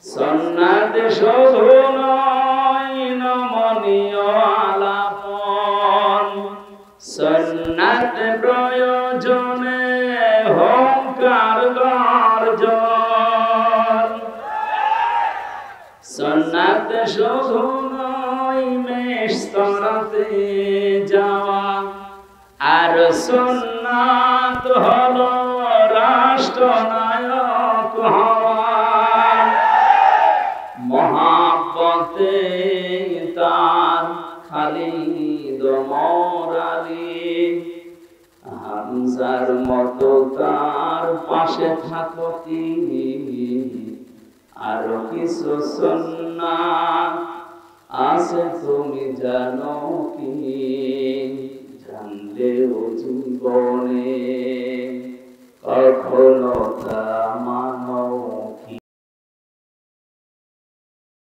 সুন্নাত শুধু নয় নমনীয় আলাপন, সুন্নাত প্রয়োজনে হংকার গর্জন। সুন্নাত শুধু নয় মেশতরাতে যাওয়া, আর সুন্নাত হলো রাষ্ট্রনায়ক হওয়া। মহাব্বতে তার খালিদ ওমর আলী, হামজার মতো তার পাশে থাকো কি, আরো কিছু সুন্নাত আছে তুমি জানো কি, জানলেও জীবনে কখনো তা